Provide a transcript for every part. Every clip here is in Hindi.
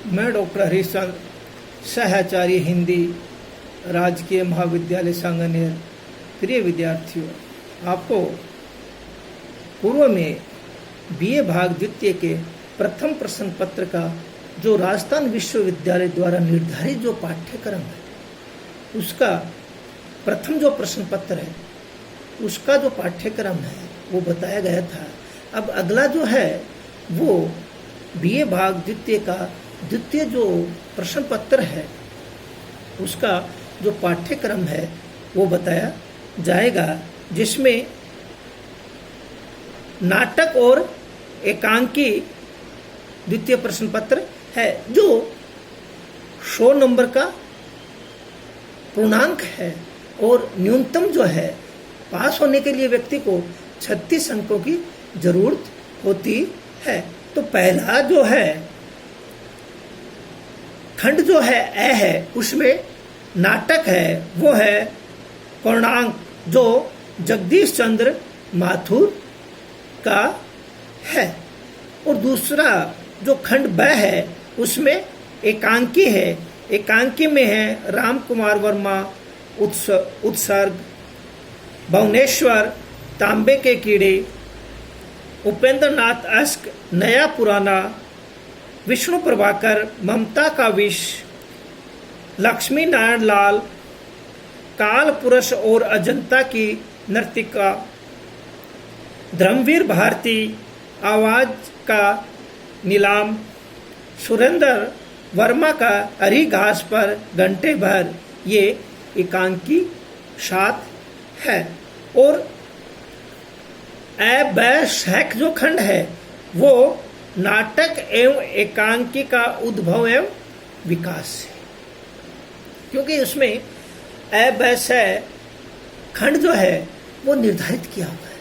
मैं डॉक्टर हरीश चंद्र, सहआचार्य हिंदी, राजकीय महाविद्यालय सांगानेर। प्रिय विद्यार्थियों, आपको पूर्व में बीए भाग द्वितीय के प्रथम प्रश्न पत्र का जो राजस्थान विश्वविद्यालय द्वारा निर्धारित जो पाठ्यक्रम है, उसका प्रथम जो प्रश्न पत्र है, उसका जो पाठ्यक्रम है वो बताया गया था। अब अगला जो है वो बीए भाग द्वितीय का द्वितीय जो प्रश्न पत्र है, उसका जो पाठ्यक्रम है वो बताया जाएगा, जिसमें नाटक और एकांकी द्वितीय प्रश्न पत्र है, जो 100 नंबर का पूर्णांक है और न्यूनतम जो है पास होने के लिए व्यक्ति को 36 अंकों की जरूरत होती है। तो पहला जो है खंड जो है ए है, उसमें नाटक है, वो है पूर्णांक जो जगदीश चंद्र माथुर का है। और दूसरा जो खंड ब है, उसमें एकांकी है, एकांकी में है राम कुमार वर्मा उत्सर्ग, भुवनेश्वर तांबे के कीड़े, उपेंद्र नाथ अस्क नया पुराना, विष्णु प्रभाकर ममता का विष, लक्ष्मी नारायण लाल काल पुरुष और अजंता की नर्तिका, धर्मवीर भारती आवाज का नीलाम, सुरेंद्र वर्मा का हरी घास पर घंटे भर, ये एकांकी 7 है। और ए ब शेख जो खंड है वो नाटक एवं एकांकी का उद्भव एवं विकास है, क्योंकि उसमें ए ब से खंड जो है वो निर्धारित किया हुआ है।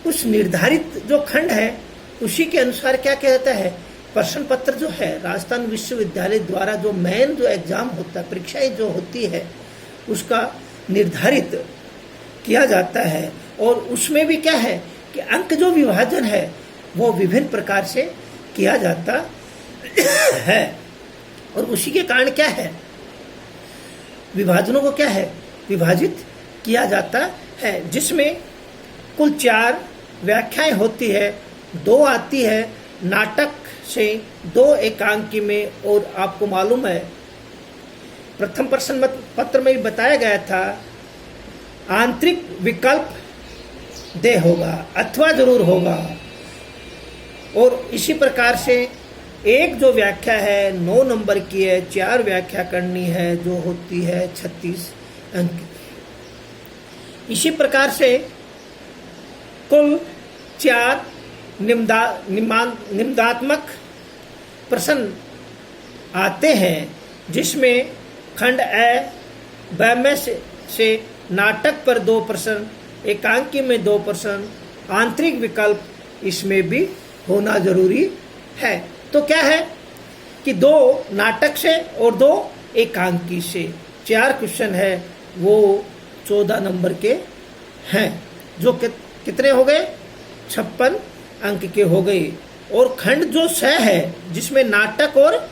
उस निर्धारित जो खंड है उसी के अनुसार क्या कहता है, प्रश्न पत्र जो है राजस्थान विश्वविद्यालय द्वारा जो मेन जो एग्जाम होता है, परीक्षाएं जो होती है, उसका निर्धारित किया जाता है। और उसमें भी क्या है कि अंक जो विभाजन है वो विभिन्न प्रकार से किया जाता है। और उसी के कारण क्या है, विभाजनों को क्या है विभाजित किया जाता है, जिसमें कुल 4 व्याख्याएं होती है, 2 आती है नाटक से, 2 एकांकी में। और आपको मालूम है प्रथम प्रश्न पत्र में बताया गया था आंतरिक विकल्प दे होगा अथवा जरूर होगा। और इसी प्रकार से एक जो व्याख्या है 9 नंबर की है, 4 व्याख्या करनी है जो होती है 36 अंक। इसी प्रकार से कुल 4 निम्नात्मक प्रश्न आते हैं, जिसमें खंड ए ब में से नाटक पर 2 प्रश्न, एकांकी में 2 प्रश्न, आंतरिक विकल्प इसमें भी होना जरूरी है। तो क्या है कि 2 नाटक से और 2 एकांकी से 4 क्वेश्चन है, वो 14 नंबर के हैं, जो कितने हो गए 56 अंक के हो गए। और खंड जो 6 है, जिसमें नाटक और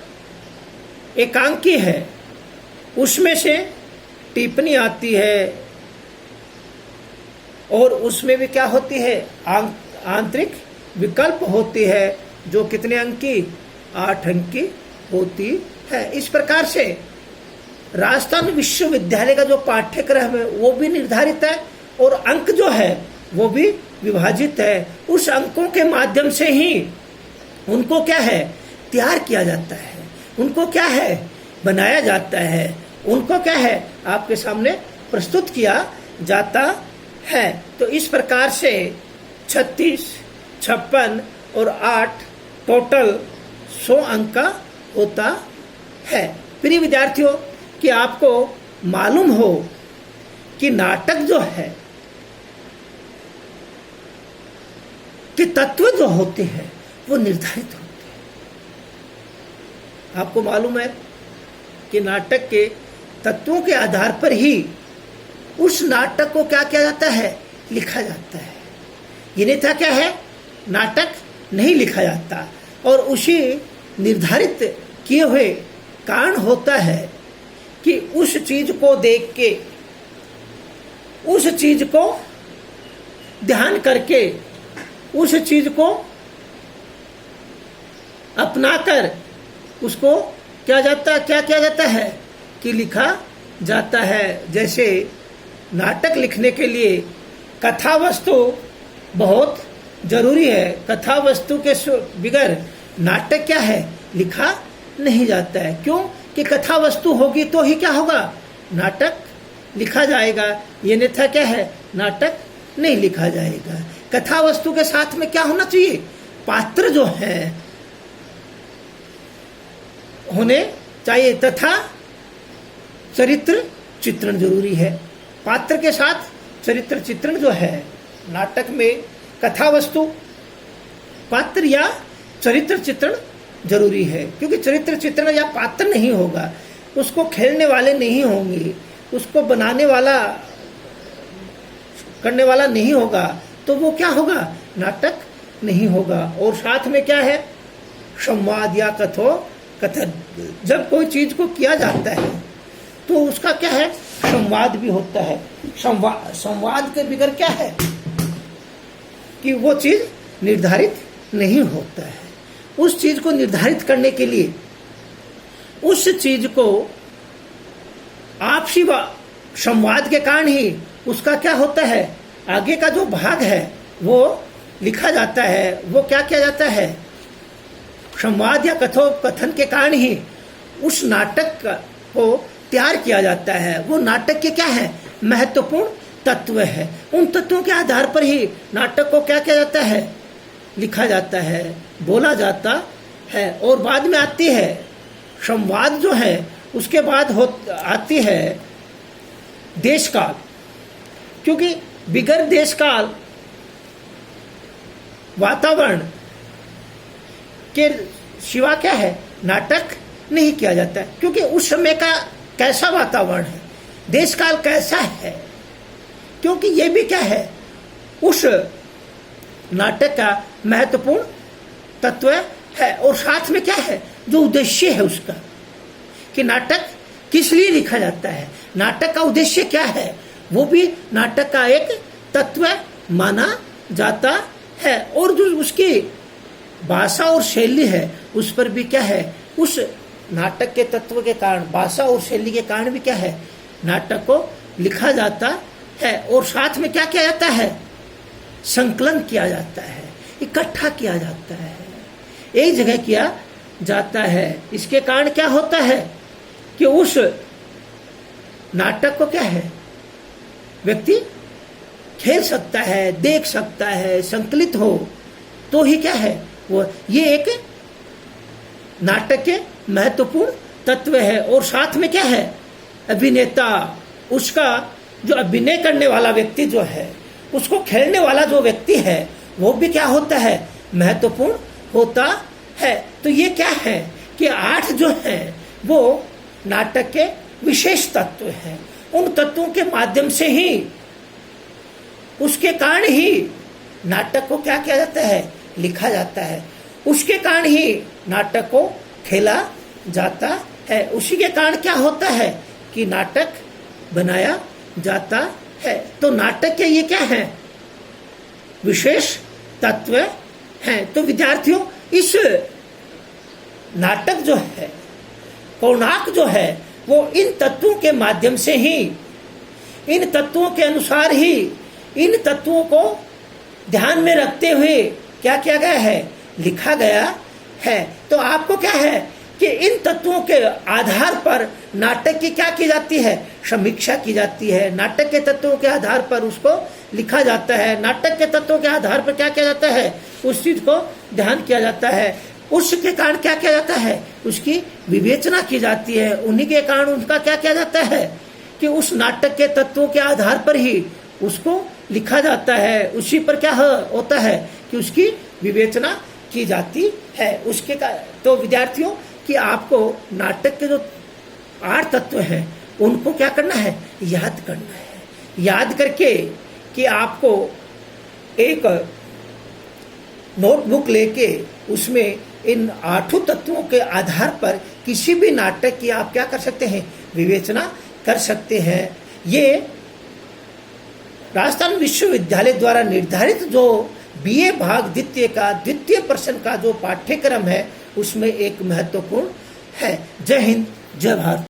एकांकी है, उसमें से टिप्पणी आती है और उसमें भी क्या होती है आंतरिक विकल्प होती है, जो कितने अंक की 8 अंक की होती है। इस प्रकार से राजस्थान विश्वविद्यालय का जो पाठ्यक्रम है वो भी निर्धारित है और अंक जो है वो भी विभाजित है। उस अंकों के माध्यम से ही उनको क्या है तैयार किया जाता है, उनको क्या है बनाया जाता है, उनको क्या है आपके सामने प्रस्तुत किया जाता है। तो इस प्रकार से 36, 56 और 8 टोटल 100 अंक का होता है। प्रिय विद्यार्थियों, कि आपको मालूम हो कि नाटक जो है कि तत्व जो होते हैं वो निर्धारित होते हैं। आपको मालूम है कि नाटक के तत्वों के आधार पर ही उस नाटक को क्या किया जाता है लिखा जाता है। ये नहीं था क्या है नाटक नहीं लिखा जाता। और उसी निर्धारित किए हुए कारण होता है कि उस चीज को देख के, उस चीज को ध्यान करके, उस चीज को अपनाकर उसको क्या किया जाता है कि लिखा जाता है। जैसे नाटक लिखने के लिए कथा वस्तु बहुत जरूरी है। कथा वस्तु के बिगर नाटक क्या है, लिखा नहीं जाता है। क्यों कि कथा वस्तु होगी तो ही क्या होगा, नाटक लिखा जाएगा। ये अन्यथा क्या है, नाटक नहीं लिखा जाएगा। कथा वस्तु के साथ में क्या होना चाहिए, पात्र जो है होने चाहिए तथा चरित्र चित्रण जरूरी है। पात्र के साथ चरित्र चित्रण जो है नाटक में, कथा वस्तु, पात्र या चरित्र चित्रण जरूरी है। क्योंकि चरित्र चित्रण या पात्र नहीं होगा, उसको खेलने वाले नहीं होंगे, उसको बनाने वाला करने वाला नहीं होगा, तो वो क्या होगा, नाटक नहीं होगा। और साथ में क्या है, संवाद या कथन। जब कोई चीज को किया जाता है तो उसका क्या है, संवाद भी होता है। संवाद के बिगर क्या है कि वो चीज निर्धारित नहीं होता है। उस चीज को निर्धारित करने के लिए उस चीज को आपसी संवाद के कारण ही उसका क्या होता है, आगे का जो भाग है वो लिखा जाता है। वो क्या किया जाता है, संवाद या कथन के कारण ही उस नाटक को तैयार किया जाता है। वो नाटक के क्या है, महत्वपूर्ण तत्व है। उन तत्वों के आधार पर ही नाटक को क्या किया जाता है, लिखा जाता है, बोला जाता है। और बाद में आती है संवाद जो है, उसके बाद आती है देशकाल। क्योंकि बिगर देशकाल वातावरण के सिवा क्या है, नाटक नहीं किया जाता है। क्योंकि उस समय का कैसा वातावरण है, देशकाल कैसा है, क्योंकि ये भी क्या है, उस नाटक का महत्वपूर्ण तत्व है। और साथ में क्या है, जो उद्देश्य है उसका, कि नाटक किस लिए लिखा जाता है, नाटक का उद्देश्य क्या है, वो भी नाटक का एक तत्व माना जाता है। और जो उसकी भाषा और शैली है, उस पर भी क्या है, उस नाटक के तत्व के कारण, भाषा और शैली के कारण भी क्या है, नाटक को लिखा जाता है। और साथ में क्या किया जाता है, संकलन किया जाता है, इकट्ठा किया जाता है, एक जगह किया जाता है। इसके कारण क्या होता है कि उस नाटक को क्या है, व्यक्ति खेल सकता है, देख सकता है, संकलित हो तो ही क्या है वो, ये एक नाटक के महत्वपूर्ण तत्व है। और साथ में क्या है, अभिनेता, उसका जो अभिनय करने वाला व्यक्ति जो है, उसको खेलने वाला जो व्यक्ति है, वो भी क्या होता है, महत्वपूर्ण होता है। तो ये क्या है कि 8 जो है वो नाटक के विशेष तत्व हैं। उन तत्वों के माध्यम से ही, उसके कारण ही नाटक को क्या किया जाता है, लिखा जाता है। उसके कारण ही नाटक को खेला जाता है। उसी के कारण क्या होता है कि नाटक बनाया जाता है। तो नाटक के ये क्या है, विशेष तत्व हैं। तो विद्यार्थियों, इस नाटक जो है, पौराणिक जो है, वो इन तत्वों के माध्यम से ही, इन तत्वों के अनुसार ही, इन तत्वों को ध्यान में रखते हुए क्या किया गया है, लिखा गया है। तो आपको क्या है कि इन तत्वों के आधार पर नाटक की क्या की जाती है, समीक्षा की जाती है। नाटक के तत्वों के आधार पर उसको लिखा जाता है। नाटक के तत्वों के आधार पर क्या किया जाता है, उस चीज को ध्यान किया जाता है। उसके कारण क्या किया जाता है, उसकी विवेचना की जाती है। उन्हीं के कारण उनका क्या किया जाता है कि उस नाटक के तत्वों के आधार पर ही उसको लिखा जाता है। उसी पर क्या होता है कि उसकी विवेचना की जाती है। उसके तो विद्यार्थियों कि आपको नाटक के जो 8 तत्व हैं उनको क्या करना है, याद करना है। याद करके कि आपको एक नोटबुक लेके उसमें इन 8 तत्वों के आधार पर किसी भी नाटक की आप क्या कर सकते हैं, विवेचना कर सकते हैं। ये राजस्थान विश्वविद्यालय द्वारा निर्धारित जो बीए भाग द्वितीय का द्वितीय प्रश्न का जो पाठ्यक्रम है उसमें एक महत्वपूर्ण है। जय हिंद, जय भारत।